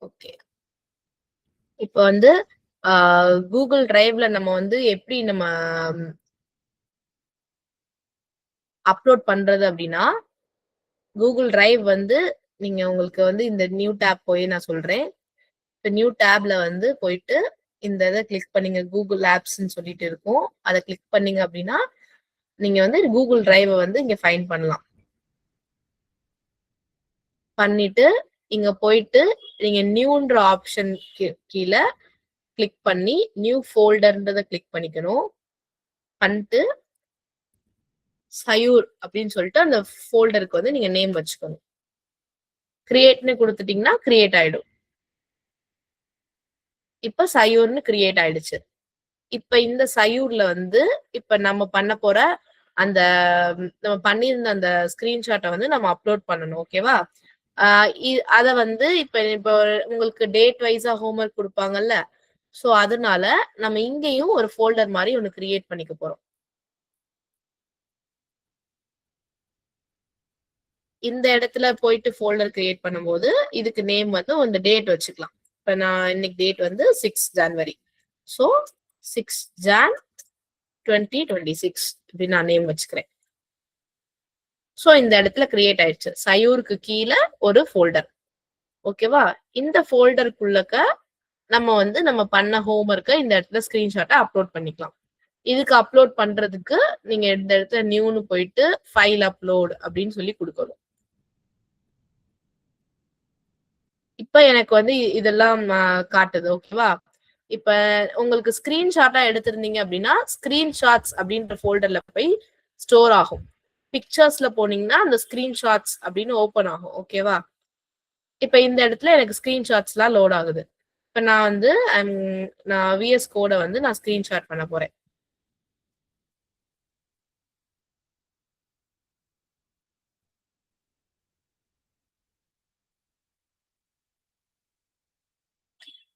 Okay. இப்போ வந்து Google டிரைவ்ல நம்ம வந்து எப்படி நம்ம அப்லோட் பண்றது அப்படின்னா, கூகுள் டிரைவ் வந்து நீங்க உங்களுக்கு வந்து இந்த நியூ டேப் போய் நான் சொல்றேன். இப்ப நியூ டேப்ல வந்து போயிட்டு இந்த இத கிளிக் பண்ணீங்க. கூகுள் ஆப்ஸ்ன்னு சொல்லிட்டு இருக்கும். அத கிளிக் பண்ணீங்க அப்படின்னா, நீங்க வந்து கூகுள் டிரைவ வந்து இங்க ஃபைண்ட் பண்ணலாம். பண்ணிட்டு இங்க போயிட்டு நீங்க நியூன்ற ஆப்ஷன் கீழ கிளிக் பண்ணி நியூ ஃபோல்டர்ன்றத கிளிக் பண்ணிக்கணும். பண்ணிட்டு சயூர் அப்படின்னு சொல்லிட்டு அந்த ஃபோல்டருக்கு வந்து நீங்க நேம் வச்சுக்கணும். கிரியேட்ன்னு குடுத்துட்டீங்கன்னா கிரியேட் ஆயிடும். இப்ப சயூர்ன்னு கிரியேட் ஆயிடுச்சு. இப்ப இந்த சயூர்ல வந்து இப்ப நம்ம பண்ண போற அந்த நம்ம பண்ணியிருந்த அந்த ஸ்கிரீன்ஷாட்ட வந்து நம்ம அப்லோட் பண்ணணும். ஓகேவா? ஆ அத வந்து இப்ப உங்களுக்கு டேட் வைஸா ஹோம்வொர்க் குடுப்பாங்கல்ல. சோ அதனால நம்ம இங்கேயும் ஒரு ஃபோல்டர் மாரி ஒண்ணு கிரியேட் பண்ணிக்க போறோம். இந்த இடத்துல போயிட்டு ஃபோல்டர் கிரியேட் பண்ணும்போது, இதுக்கு நேம் வந்து இந்த டேட் வச்சுக்கலாம். இப்ப நான் இன்னைக்கு டேட் வந்து 6 ஜான்வரி. சோ 6 ஜான் 2026 இப்படி நான் நேம் வச்சுக்கிறேன். சோ இந்த இடத்துல கிரியேட் ஆயிடுச்சு. சயூருக்கு கீழ ஒரு ஃபோல்டர். ஓகேவா? இந்த ஃபோல்டருக்குள்ளக்க நம்ம வந்து நம்ம பண்ண ஹோம்வொர்க்க இந்த இடத்துல ஸ்கிரீன்ஷாட்ட அப்லோட் பண்ணிக்கலாம். இதுக்கு அப்லோட் பண்றதுக்கு நீங்க இந்த இடத்துல நியூன்னு போயிட்டு ஃபைல் அப்லோட் அப்படின்னு சொல்லி குடுக்கணும். இப்ப எனக்கு வந்து இதெல்லாம் காட்டுது. ஓகேவா? இப்ப உங்களுக்கு ஸ்கிரீன்ஷாட்டா எடுத்திருந்தீங்க அப்படின்னா, ஸ்கிரீன்ஷாட்ஸ் அப்படின்ற ஃபோல்டர்ல போய் ஸ்டோர் ஆகும். பிக்சர்ஸ்ல போனீங்கன்னா, அந்த ஸ்கிரீன்ஷாட்ஸ் அப்படின்னு ஓப்பன் ஆகும். ஓகேவா? இப்ப இந்த இடத்துல எனக்கு ஸ்கிரீன்ஷாட்ஸ்லாம் லோட் ஆகுது. இப்ப நான் வந்து நான் விஎஸ் கோட வந்து நான் ஸ்கிரீன்ஷாட் பண்ண போறேன்.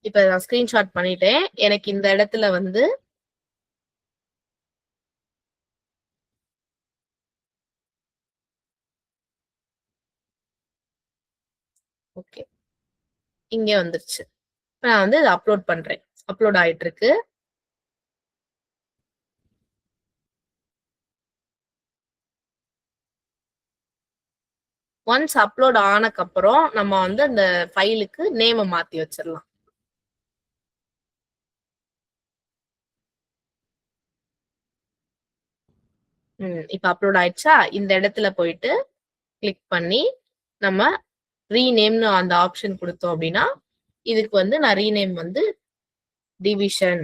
இப்ப நான் ஸ்கிரீன்ஷாட் பண்ணிட்டேன். எனக்கு இந்த இடத்துல வந்து ஓகே. இங்க வந்துருச்சு. நான் வந்து இத அப்லோட் பண்றேன். அப்லோட் ஆயிட்டு இருக்கு. ஒன்ஸ் அப்லோட் ஆனக்கப்புறம் நம்ம வந்து அந்த ஃபைலுக்கு நேம மாத்தி வச்சிரலாம். இப்ப அப்லோட் ஆயிடுச்சா? இந்த இடத்துல போயிட்டு கிளிக் பண்ணி நம்ம ரீநேம்னு அந்த ஆப்ஷன் குடுத்தோம் அப்டின்னா, இதுக்கு வந்து நான் ரீநேம் வந்து டிவிஷன்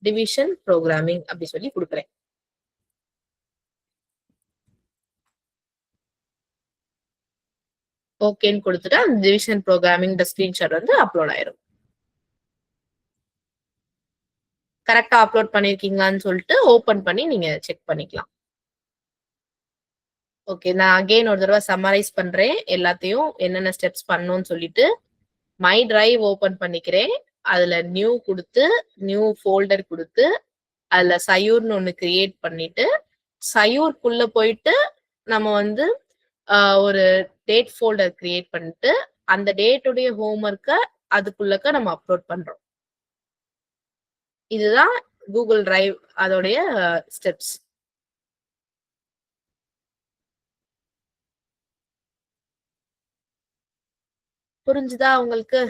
டிவிஷன் புரோகிராமிங் அப்டி சொல்லி குடுக்குறேன். ஓகேன்னு குடுத்துட்டா அந்த டிவிஷன் புரோகிராமிங் ஸ்கிரீன்ஷாட் வந்து அப்லோட் ஆயிரும். கரெக்ட்டா அப்லோட் பண்ணியிருக்கீங்களான்னு சொல்லிட்டு ஓப்பன் பண்ணி நீங்க செக் பண்ணிக்கலாம். ஓகே. நான் அகைன் ஒரு தடவ சம்மரைஸ் பண்றேன். எல்லாத்தையும் என்னென்ன ஸ்டெப்ஸ் பண்ணணும்னு சொல்லிட்டு, மை டிரைவ் ஓப்பன் பண்ணிக்கிறேன். அதுல நியூ குடுத்து, நியூ ஃபோல்டர் குடுத்து, அதுல சயூர்ன்னு ஒண்ணு கிரியேட் பண்ணிட்டு, சயூர்க்குள்ள போயிட்டு நம்ம வந்து அ ஒரு டேட் ஃபோல்டர் கிரியேட் பண்ணிட்டு, அந்த டேட்டுடைய ஹோம்வொர்க்க அதுக்குள்ளக்க நம்ம அப்லோட் பண்றோம். இதுதான் கூகுள் டிரைவ் அதோடைய ஸ்டெப்ஸ். புரிஞ்சுதா உங்களுக்கு?